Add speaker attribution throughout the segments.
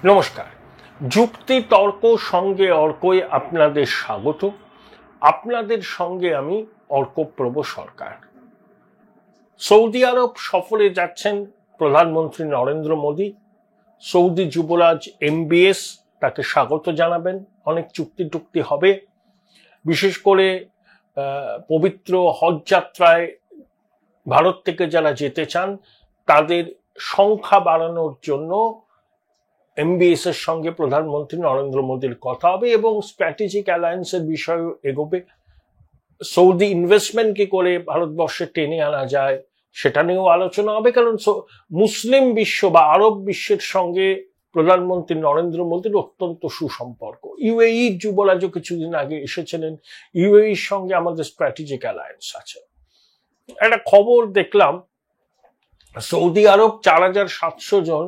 Speaker 1: নমস্কার। যুক্তি তর্ক সঙ্গে অর্কই আপনাদের স্বাগত। আপনাদের সঙ্গে আমি অর্কপ্রভ সরকার। সৌদি আরব সফরে যাচ্ছেন প্রধানমন্ত্রী নরেন্দ্র মোদী। সৌদি যুবরাজ MBS তাকে স্বাগত জানাবেন। অনেক চুক্তি হবে, বিশেষ করে পবিত্র হজ যাত্রায় ভারত থেকে যারা যেতে চান তাদের সংখ্যা বাড়ানোর জন্য MBS এর সঙ্গে প্রধানমন্ত্রী নরেন্দ্র মোদীর কথা হবে এবং স্ট্র্যাটেজিক অ্যালায়েন্সের বিষয়েও এগোবে। সৌদি ইনভেস্টমেন্ট কি করে ভারতবর্ষে টেনে আনা যায় সেটা নিয়েও আলোচনা হবে, কারণ মুসলিম বিশ্ব বা আরব বিশ্বের সঙ্গে প্রধানমন্ত্রী নরেন্দ্র মোদীর অত্যন্ত সুসম্পর্ক। UAE যুবরাজও কিছুদিন আগে এসেছিলেন। UAEর সঙ্গে আমাদের স্ট্র্যাটেজিক অ্যালায়েন্স আছে। একটা খবর দেখলাম, সৌদি আরব 4700 জন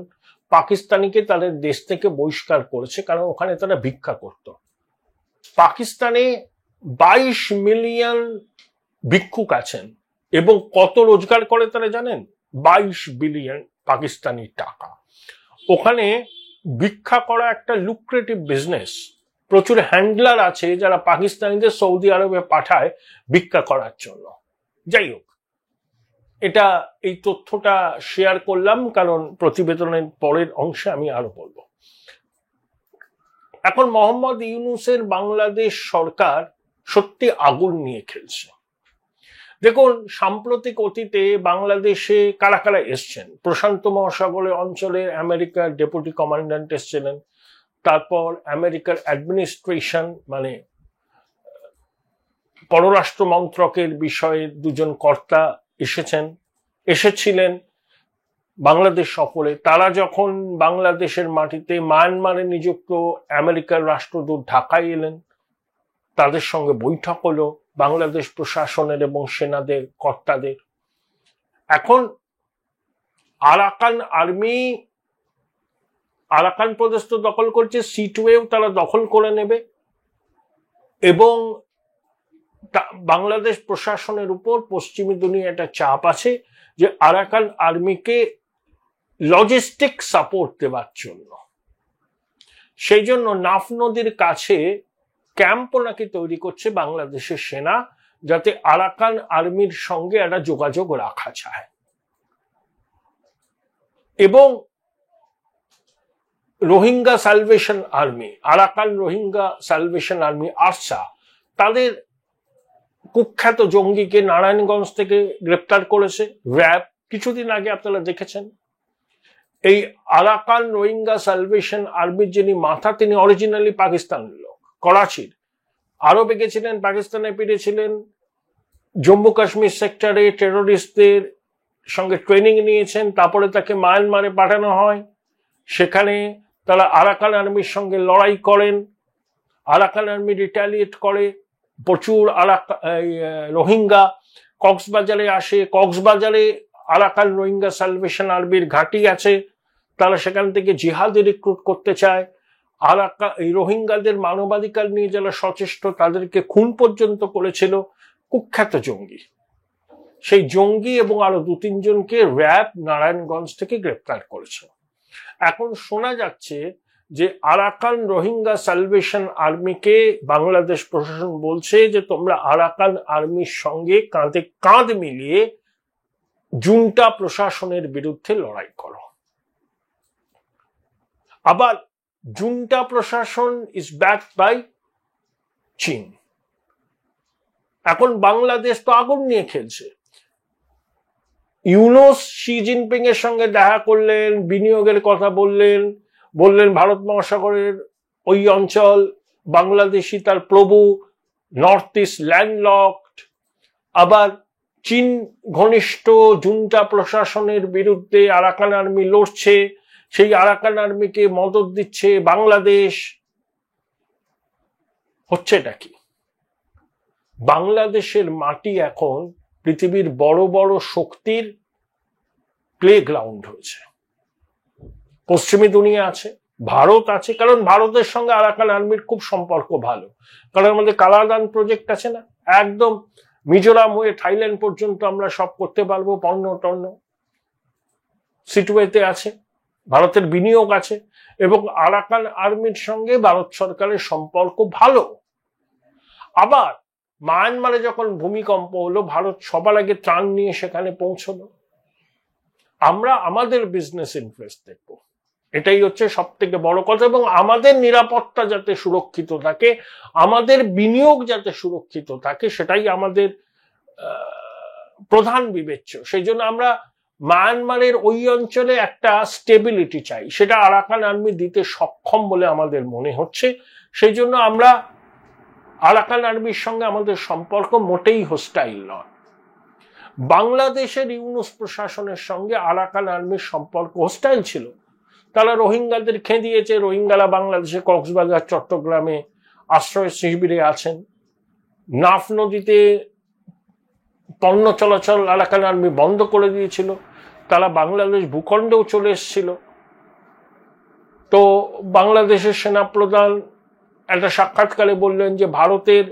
Speaker 1: পাকিস্তানিকে তাদের দেশ থেকে বহিষ্কার করেছে, কারণ ওখানে তারা ভিক্ষা করত। পাকিস্তানে 22 মিলিয়ন ভিক্ষুক আছেন এবং কত রোজগার করে তারা জানেন? 22 বিলিয়ন পাকিস্তানি টাকা। ওখানে ভিক্ষা করা একটা লুক্রেটিভ বিজনেস। প্রচুর হ্যান্ডলার আছে যারা পাকিস্তানিদের সৌদি আরবে পাঠায় ভিক্ষা করার জন্য। যাই হোক, এই তথ্যটা শেয়ার করলাম কারণ প্রতিবেদনের পরের অংশে আমি আরো বলবো। এখন মোহাম্মদ ইউনূসের বাংলাদেশ সরকার সত্যি আগুন নিয়ে খেলছে। দেখুন, সাম্প্রতিক অতীতে বাংলাদেশে কারা কারা এসছেন। প্রশান্ত মহাসাগরের অঞ্চলের আমেরিকার ডেপুটি কমান্ড্যান্ট এসছিলেন, তারপর আমেরিকার অ্যাডমিনিস্ট্রেশন মানে পররাষ্ট্র মন্ত্রকের বিষয়ে দুজন কর্তা এসেছিলেন বাংলাদেশ সফরে। তারা যখন বাংলাদেশের মাটিতে মায়ানমারে নিযুক্ত আমেরিকার রাষ্ট্রদূত ঢাকায় এলেন, তাদের সঙ্গে বৈঠক হলো বাংলাদেশ প্রশাসনের এবং সেনাদের কর্তাদের। এখন আরাকান প্রদেশ তো দখল করছে, সিটওয়েও তারা দখল করে নেবে এবং বাংলাদেশ প্রশাসনের উপর পশ্চিমী দুনিয়া একটা চাপ আছে যে আরাকান আর্মিকে লজিস্টিক সাপোর্ট দেওয়ার জন্য। সেই জন্য নাফ নদীর কাছে ক্যাম্পও নাকি তৈরি করছে বাংলাদেশের সেনা, যাতে আরাকান আর্মির সঙ্গে একটা যোগাযোগ রাখা যায়। এবং Rohingya salvation army, Arakan Rohingya salvation army ARSA, তাদের কুখ্যাত জঙ্গিকে নারায়ণগঞ্জ থেকে গ্রেপ্তার করেছে র্যাব। কিছুদিন আগে আপনারা দেখেছেন। এই আরাকান রোহিঙ্গা সালভেশন আর্মির যিনি মাথা, তিনি অরিজিনালি পাকিস্তানের লোক, করাচির। আরবে গেছিলেন, পাকিস্তানে ফিরেছিলেন, জম্মু কাশ্মীর সেক্টরে টেরোরিস্টদের সঙ্গে ট্রেনিং নিয়েছেন, তারপরে তাকে মায়ানমারে পাঠানো হয়। সেখানে তারা আরাকান আর্মির সঙ্গে লড়াই করেন, আরাকান আর্মি রিটালিয়েট করে। প্রচুর রোহিঙ্গা কক্সবাজারে আসে, কক্সবাজারে আরাকান রোহিঙ্গা সালভেশন আর্মির ঘাঁটি আছে, তারা সেখান থেকে জিহাদি রিক্রুট করতে চায়। এই রোহিঙ্গাদের মানবাধিকার নিয়ে যারা সচেষ্ট তাদেরকে খুন পর্যন্ত করেছিল কুখ্যাত জঙ্গি। সেই জঙ্গি এবং আরো 2-3 জনকে র্যাব নারায়ণগঞ্জ থেকে গ্রেপ্তার করেছে। এখন শোনা যাচ্ছে যে আরাকান রোহিঙ্গা সালভেশন আর্মিকে বাংলাদেশ প্রশাসন বলছে যে তোমরা আরাকান আর্মির সঙ্গে কাঁধে কাঁধ মিলিয়ে জুন্টা প্রশাসনের বিরুদ্ধে লড়াই করো। আবার জুন্টা প্রশাসন ইজ ব্যাকড বাই চীন। এখন বাংলাদেশ তো আগুন নিয়ে খেলছে। ইউনূস শি জিনপিং এর সঙ্গে দেখা করলেন, বিনিয়োগের কথা বললেন ভারত মহাসাগরের ওই অঞ্চল বাংলাদেশি তার প্রভু, নর্থ ইস্ট ল্যান্ডলকড। আবার চীন ঘনিষ্ঠ জুন্টা প্রশাসনের বিরুদ্ধে আরাকান আর্মি লড়ছে, সেই আরাকান আর্মিকে মদদ দিচ্ছে বাংলাদেশ। হচ্ছেটা কি? বাংলাদেশের মাটি এখন পৃথিবীর বড় বড় শক্তির প্লে গ্রাউন্ড হয়েছে। পশ্চিমী দুনিয়া আছে, ভারত আছে, কারণ ভারতের সঙ্গে আরাকান আর্মির খুব সম্পর্ক ভালো, কারণ আমাদের কালাদান প্রজেক্ট আছে না, একদম মিজোরাম হয়ে থাইল্যান্ড পর্যন্ত আমরা সব করতে পারবো, পণ্য টন্য সিটওয়েতে আছে। ভারতের বিনিয়োগ আছে এবং আরাকান আর্মির সঙ্গে ভারত সরকারের সম্পর্ক ভালো। আবার মায়ানমারে যখন ভূমিকম্প হলো, ভারত সবার আগে ত্রাণ নিয়ে সেখানে পৌঁছলো। আমরা আমাদের বিজনেস ইন্টারেস্ট দেখবো, এটাই হচ্ছে সব থেকে বড় কথা, এবং আমাদের নিরাপত্তা যাতে সুরক্ষিত থাকে, আমাদের বিনিয়োগ যাতে সুরক্ষিত থাকে, সেটাই আমাদের প্রধান বিবেচ্য। সেই জন্য আমরা মায়ানমারের ওই অঞ্চলে একটা স্টেবিলিটি চাই, সেটা আরাকান আর্মি দিতে সক্ষম বলে আমাদের মনে হচ্ছে। সেই জন্য আমরা আরাকান আর্মির সঙ্গে আমাদের সম্পর্ক মোটেই হোস্টাইল নয়। বাংলাদেশের ইউনূস প্রশাসনের সঙ্গে আরাকান আর্মির সম্পর্ক হোস্টাইল ছিল। তারা রোহিঙ্গাদের খেদিয়েছে, রোহিঙ্গারা বাংলাদেশে কক্সবাজার চট্টগ্রামে আশ্রয় শিবিরে আছেন। নাফ নদীতে পণ্য চলাচল আরাকান আর্মি বন্ধ করে দিয়েছিল, তারা বাংলাদেশ ভূখণ্ডেও চলে এসেছিল। তো বাংলাদেশের সেনাপ্রধান একটা সাক্ষাৎকারে বললেন যে ভারতের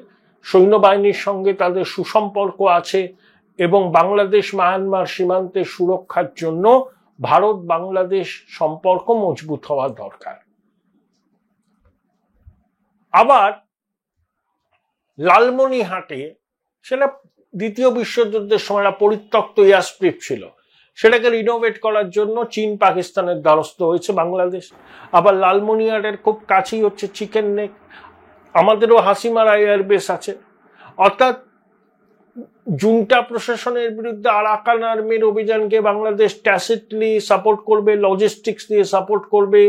Speaker 1: সৈন্যবাহিনীর সঙ্গে তাদের সুসম্পর্ক আছে এবং বাংলাদেশ মায়ানমার সীমান্তের সুরক্ষার জন্য ভারত বাংলাদেশ সম্পর্ক মজবুত হওয়া দরকার। আবার লালমনিরহাটে, সেটা দ্বিতীয় বিশ্বযুদ্ধের সময় পরিত্যক্ত এয়ারস্ট্রিপ ছিল, সেটাকে রিনোভেট করার জন্য চীন পাকিস্তানের দ্বারস্থ হয়েছে বাংলাদেশ। আবার লালমনিরহাটের খুব কাছেই হচ্ছে চিকেন নেক, আমাদেরও হাসিমারা এয়ারবেস আছে। অর্থাৎ জুন্টা প্রশাসনের বিরুদ্ধে আরাকান আর্মির অভিযানকে বাংলাদেশ ট্যাসিটলি সাপোর্ট করবে, লজিস্টিক্স দিয়ে সাপোর্ট করবে,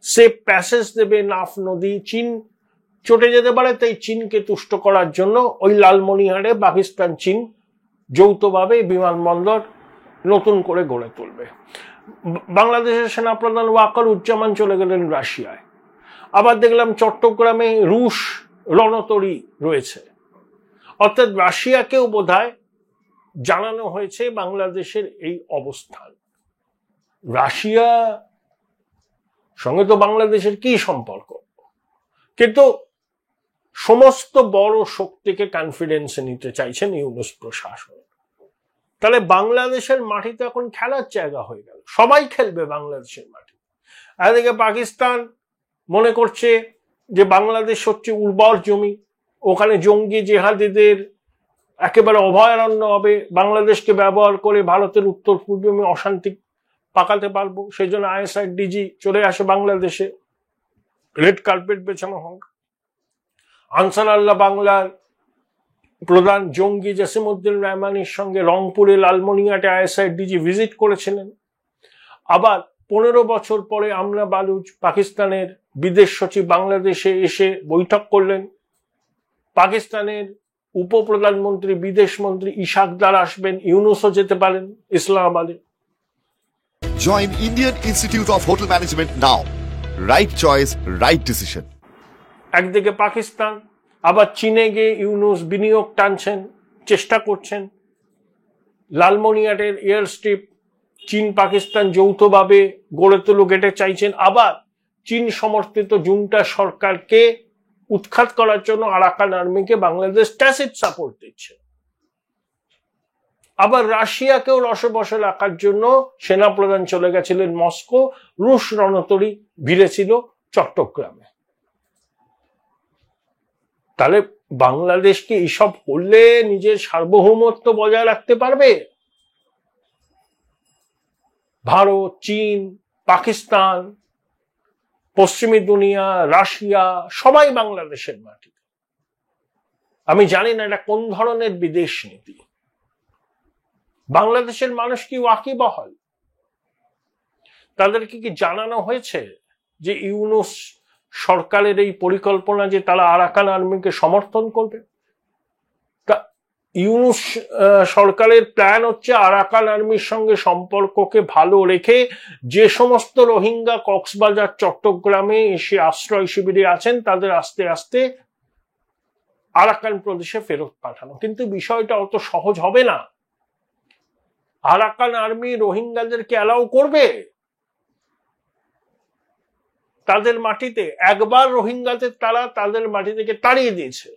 Speaker 1: সেফ প্যাসেজ দেবে নাফ নদী। চীন চটে যেতে পারে, তাই চীনকে তুষ্ট করার জন্য ওই লালমনিরহাটে পাকিস্তান চীন যৌথভাবে বিমানবন্দর নতুন করে গড়ে তুলবে। বাংলাদেশের সেনাপ্রধান ওয়াকারুজ্জামান চলে গেলেন রাশিয়ায়। আবার দেখলাম চট্টগ্রামে রুশ রণতরী রয়েছে। অর্থাৎ রাশিয়াকেও বোধহয় জানানো হয়েছে বাংলাদেশের এই অবস্থান। রাশিয়া সঙ্গে তো বাংলাদেশের কি সম্পর্ক, কিন্তু সমস্ত বড় শক্তিকে কনফিডেন্সে নিতে চাইছেন ইউনূস প্রশাসন। তাহলে বাংলাদেশের মাটিতে এখন খেলার জায়গা হয়ে গেল, সবাই খেলবে বাংলাদেশের মাটি। এদিকে পাকিস্তান মনে করছে যে বাংলাদেশ হচ্ছে উর্বর জমি, ওখানে জঙ্গি জেহাদিদের একেবারে অভয়ারণ্য হবে, বাংলাদেশকে ব্যবহার করে ভারতের উত্তর পূর্বে অশান্তি পাকাতে পারবো। সেই জন্য ISI ডিজি চলে আসে বাংলাদেশে, রেড কার্পেট বেছানো হোক। আনসার আল্লাহ বাংলার প্রধান জঙ্গি জসিমউদ্দিন রহমানের সঙ্গে রংপুরে লালমনিরহাটে ISI ডিজি ভিজিট করেছিলেন। আবার 15 বছর পরে আমনা বালুচ পাকিস্তানের বিদেশ সচিব বাংলাদেশে এসে বৈঠক করলেন। পাকিস্তানের উপপ্রধানমন্ত্রী বিদেশ মন্ত্রী ইশাক দার আসবেন, ইউনূসও যেতে পারেন ইসলামাবাদে।
Speaker 2: Join Indian Institute of Hotel Management now. Right choice, right decision.
Speaker 1: একদিকে পাকিস্তান, আবার চীনে গিয়ে ইউনূস বিনিয়োগ টানছেন, চেষ্টা করছেন। লালমনিরহাটের এয়ার স্ট্রিপ চীন পাকিস্তান যৌথভাবে গড়ে তুলুক এটা চাইছেন। আবার চীন সমর্থিত জুন্টা সরকারকে উৎখাত করার জন্য আরাকান আর্মিকে বাংলাদেশ ট্যাসিট সাপোর্ট দিচ্ছে। আবার রাশিয়াকেও রসে বসে রাখার জন্য সেনাপ্রধান চলে গেছিলেন মস্কো, রুশ রণতরী ভিড়েছিল চট্টগ্রামে। তাহলে বাংলাদেশ কি এইসব করলে নিজের সার্বভৌমত্ব বজায় রাখতে পারবে? ভারত, চীন, পাকিস্তান, পশ্চিমী দুনিয়া, রাশিয়া সবাই বাংলাদেশের মাটি। আমি জানি না এটা কোন ধরনের বিদেশ নীতি। বাংলাদেশের মানুষ কি ওয়াকিবহাল? তাদেরকে কি জানানো হয়েছে যে ইউনূস সরকারের এই পরিকল্পনা যে তারা আরাকান আর্মিকে সমর্থন করবে? ইউনূস সরকারের প্ল্যান হচ্ছে আরাকান আর্মির সঙ্গে সম্পর্ককে ভালো রেখে যে সমস্ত রোহিঙ্গা কক্সবাজার চট্টগ্রামে এসে আশ্রয় শিবিরে আছেন তাদের আস্তে আস্তে আরাকান প্রদেশে ফেরত পাঠানো। কিন্তু বিষয়টা অত সহজ হবে না। আরাকান আর্মি রোহিঙ্গাদেরকে অ্যালাউ করবে তাদের মাটিতে? একবার রোহিঙ্গাদের তারা তাদের মাটি থেকে তাড়িয়ে দিয়েছে,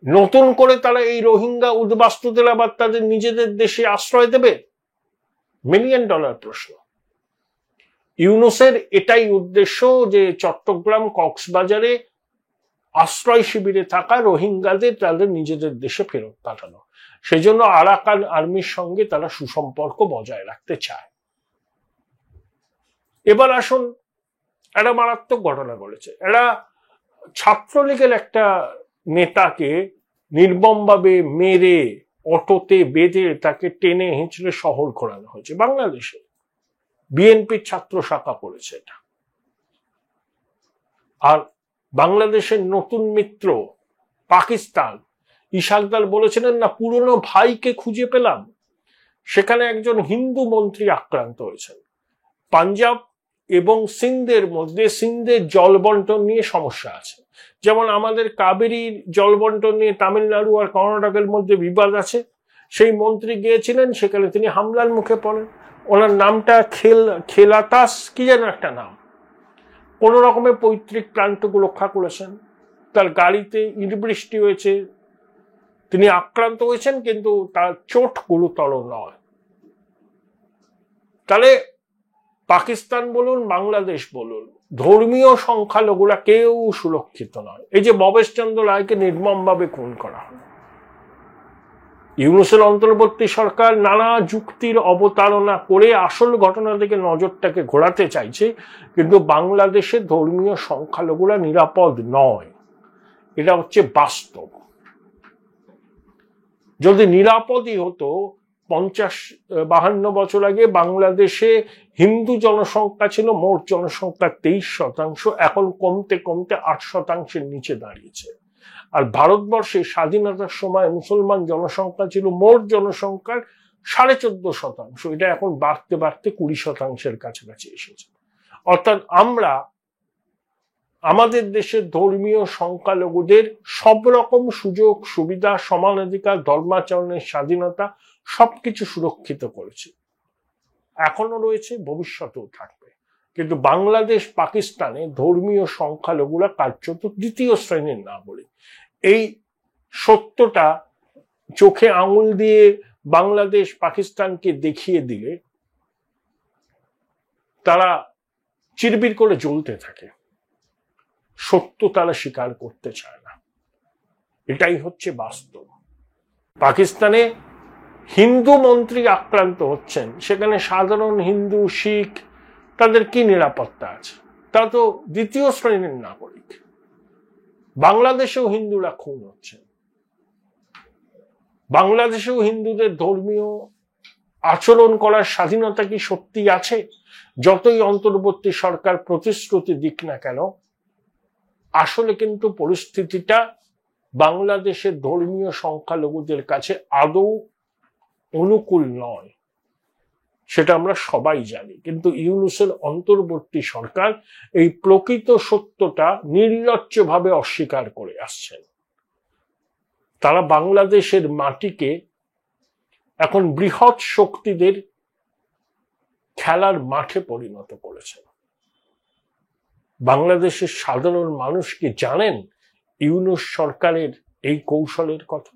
Speaker 1: নতুন করে তারা এই রোহিঙ্গা উদ্বাস্তুদের আবার তাদের নিজেদের দেশে আশ্রয় দেবে? $1 মিলিয়ন প্রশ্ন। ইউনূসের এটাই উদ্দেশ্য যে চট্টগ্রাম কক্সবাজারে আশ্রয় শিবিরে থাকা রোহিঙ্গাদের তাদের নিজেদের দেশে ফেরত পাঠানো। সেই জন্য আরাকান আর্মির সঙ্গে তারা সুসম্পর্ক বজায় রাখতে চায়। এবার আসুন, একটা মারাত্মক ঘটনা ঘটেছে। এরা ছাত্রলীগের একটা নেতাকে নির্মমভাবে মেরে অটোতে বেঁধে তাকে টেনে হিঁচড়ে শহর ঘোরানো হয়েছে বাংলাদেশে। বিএনপির ছাত্র শাখা করেছে এটা। আর বাংলাদেশের নতুন মিত্র পাকিস্তান, ইশাকদার বলেছিলেন না পুরনো ভাইকে খুঁজে পেলাম, সেখানে একজন হিন্দু মন্ত্রী আক্রান্ত হয়েছেন। পাঞ্জাব এবং সিন্ধের মধ্যে সিন্ধের জল বন্টন নিয়ে সমস্যা আছে, যেমন আমাদের কাবেরীর জল বন্টন নিয়ে তামিলনাড়ু আর কর্ণাটকের মধ্যে বিবাদ আছে। সেই মন্ত্রী গিয়েছিলেন, সেখানে তিনি হামলার মুখে পড়েন। ওনার নামটা খেলাতাস কি যেন একটা নাম, কোন রকমের পৈতৃক প্রান্তকে রক্ষা করেছেন। তার গাড়িতে ইট বৃষ্টি হয়েছে, তিনি আক্রান্ত হয়েছেন, কিন্তু তার চোট গুরুতর নয়। তাহলে পাকিস্তান বলুন বাংলাদেশ বলুন, ধর্মীয় সংখ্যালঘুরা কেউ সুরক্ষিত নয়। এই যে ভবেশ চন্দ্র রায়কে নির্মমভাবে খুন করা হয়, ইউনূসের অন্তর্বর্তী সরকার নানা যুক্তির অবতারণা করে আসল ঘটনা থেকে নজরটাকে ঘোরাতে চাইছে, কিন্তু বাংলাদেশের ধর্মীয় সংখ্যালঘুরা নিরাপদ নয়, এটা হচ্ছে বাস্তব। যদি নিরাপদই হতো, 50-52 বছর আগে বাংলাদেশে হিন্দু জনসংখ্যা ছিল মোট জনসংখ্যার 23%, এখন কমতে কমতে 8%-এর নিচে দাঁড়িয়েছে। আর ভারতবর্ষে স্বাধীনতার সময় মুসলমান জনসংখ্যা ছিল মোট জনসংখ্যার 14.5%, এটা এখন বাড়তে বাড়তে 20%-এর কাছাকাছি এসেছে। অর্থাৎ আমরা আমাদের দেশের ধর্মীয় সংখ্যালঘুদের সব রকম সুযোগ সুবিধা, সমানাধিকার, ধর্মাচরণের স্বাধীনতা সবকিছু সুরক্ষিত করেছে, এখনো রয়েছে, ভবিষ্যতেও থাকবে। কিন্তু বাংলাদেশ পাকিস্তানে ধর্মীয় সংখ্যালঘুরা কার্যত দ্বিতীয় শ্রেণীর নাগরিক। এই সত্যটা চোখে আঙুল দিয়ে বাংলাদেশ পাকিস্তানকে দেখিয়ে দিলে তারা চিরবির করে জ্বলতে থাকে, সত্য তারা স্বীকার করতে চায় না। এটাই হচ্ছে বাস্তব। পাকিস্তানে হিন্দু মন্ত্রী আক্রান্ত হচ্ছেন, সেখানে সাধারণ হিন্দু শিখ তাদের কি নিরাপত্তা আছে? তারা তো দ্বিতীয় শ্রেণীর নাগরিক। বাংলাদেশেও হিন্দুরা খুন হচ্ছে, বাংলাদেশেও হিন্দুদের ধর্মীয় আচরণ করার স্বাধীনতা কি সত্যি আছে? যতই অন্তর্বর্তী সরকার প্রতিশ্রুতি দিক না কেন, আসলে কিন্তু পরিস্থিতিটা বাংলাদেশের ধর্মীয় সংখ্যালঘুদের কাছে আদৌ অনুকূল নয়, সেটা আমরা সবাই জানি। কিন্তু ইউনূসের অন্তর্বর্তী সরকার এই প্রকৃত সত্যটা নির্লজ্জভাবে অস্বীকার করে আসছেন। তারা বাংলাদেশের মাটিকে এখন বৃহৎ শক্তিদের খেলার মাঠে পরিণত করেছেন। বাংলাদেশের সাধারণ মানুষ কি জানেন ইউনূস সরকারের এই কৌশলের কথা?